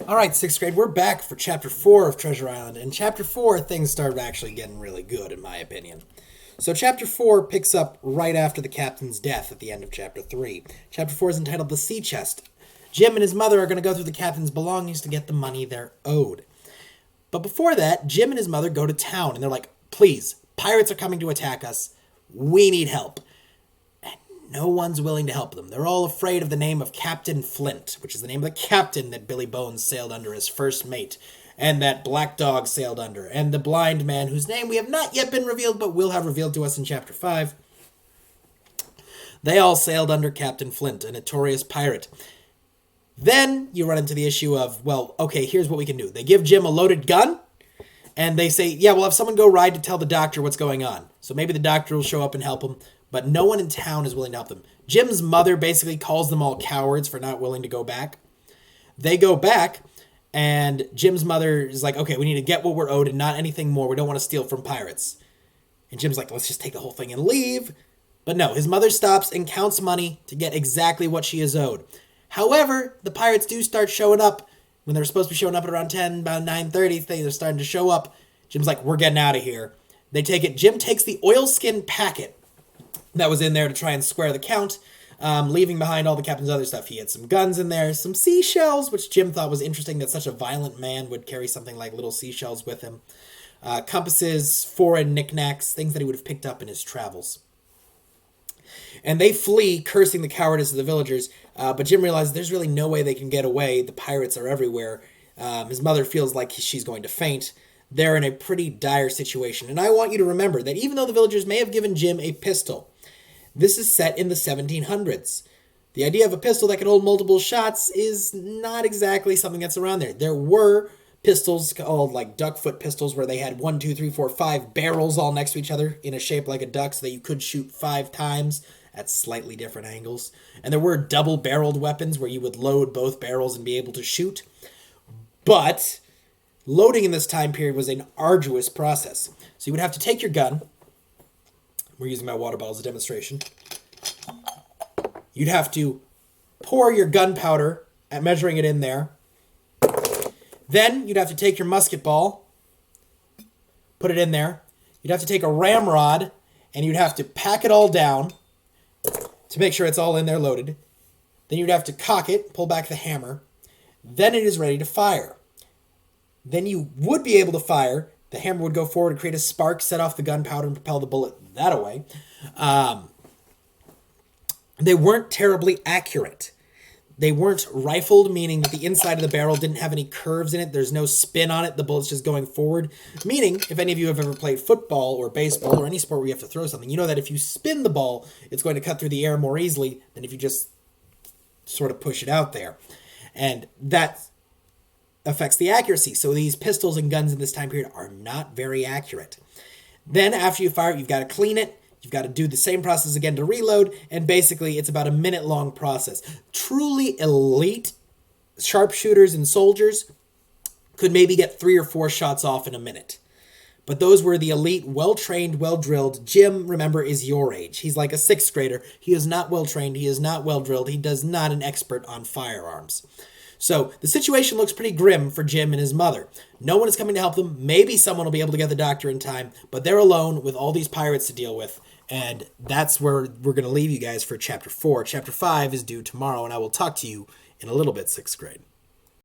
All right, sixth grade, we're back for chapter 4 of Treasure Island. In chapter 4, things started actually getting really good, in my opinion. So, chapter 4 picks up right after the captain's death at the end of chapter 3. Chapter 4 is entitled The Sea Chest. Jim and his mother are going to go through the captain's belongings to get the money they're owed. But before that, Jim and his mother go to town and they're like, please, pirates are coming to attack us. We need help. No one's willing to help them. They're all afraid of the name of Captain Flint, which is the name of the captain that Billy Bones sailed under as first mate, and that Black Dog sailed under, and the blind man whose name we have not yet been revealed but will have revealed to us in chapter 5. They all sailed under Captain Flint, a notorious pirate. Then you run into the issue of, well, okay, here's what we can do. They give Jim a loaded gun, and they say, yeah, we'll have someone go ride to tell the doctor what's going on. So maybe the doctor will show up and help him, but no one in town is willing to help them. Jim's mother basically calls them all cowards for not willing to go back. They go back, and Jim's mother is like, okay, we need to get what we're owed and not anything more. We don't want to steal from pirates. And Jim's like, let's just take the whole thing and leave. But no, his mother stops and counts money to get exactly what she is owed. However, the pirates do start showing up when they're supposed to be showing up at around 10, about 9:30. They're starting to show up. Jim's like, we're getting out of here. They take it. Jim takes the oilskin packet that was in there to try and square the count, leaving behind all the captain's other stuff. He had some guns in there, some seashells, which Jim thought was interesting that such a violent man would carry something like little seashells with him. Compasses, foreign knickknacks, things that he would have picked up in his travels. And they flee, cursing the cowardice of the villagers, but Jim realizes there's really no way they can get away. The pirates are everywhere. His mother feels like she's going to faint. They're in a pretty dire situation. And I want you to remember that even though the villagers may have given Jim a pistol, this is set in the 1700s. The idea of a pistol that could hold multiple shots is not exactly something that's around there. There were pistols called like duckfoot pistols where they had 1, 2, 3, 4, 5 barrels all next to each other in a shape like a duck so that you could shoot 5 times at slightly different angles. And there were double-barreled weapons where you would load both barrels and be able to shoot. But loading in this time period was an arduous process. So you would have to take your gun. We're using my water bottle as a demonstration. You'd have to pour your gunpowder at measuring it in there. Then you'd have to take your musket ball, put it in there. You'd have to take a ramrod, and you'd have to pack it all down to make sure it's all in there loaded. Then you'd have to cock it, pull back the hammer. Then it is ready to fire. Then you would be able to fire. The hammer would go forward and create a spark, set off the gunpowder, and propel the bullet that away. They weren't terribly accurate. They weren't rifled, meaning that the inside of the barrel didn't have any curves in it. There's no spin on it. The bullet's just going forward. Meaning, if any of you have ever played football or baseball or any sport where you have to throw something, you know that if you spin the ball, it's going to cut through the air more easily than if you just sort of push it out there. And that affects the accuracy. So these pistols and guns in this time period are not very accurate. Then after you fire it, you've got to clean it. You've got to do the same process again to reload, and basically it's about a minute-long process. Truly elite sharpshooters and soldiers could maybe get 3 or 4 shots off in a minute. But those were the elite, well-trained, well-drilled. Jim, remember, is your age. He's like a 6th grader. He is not well-trained. He is not well-drilled. He does not an expert on firearms. So the situation looks pretty grim for Jim and his mother. No one is coming to help them. Maybe someone will be able to get the doctor in time, but they're alone with all these pirates to deal with. And that's where we're going to leave you guys for chapter 4. Chapter 5 is due tomorrow, and I will talk to you in a little bit, 6th grade.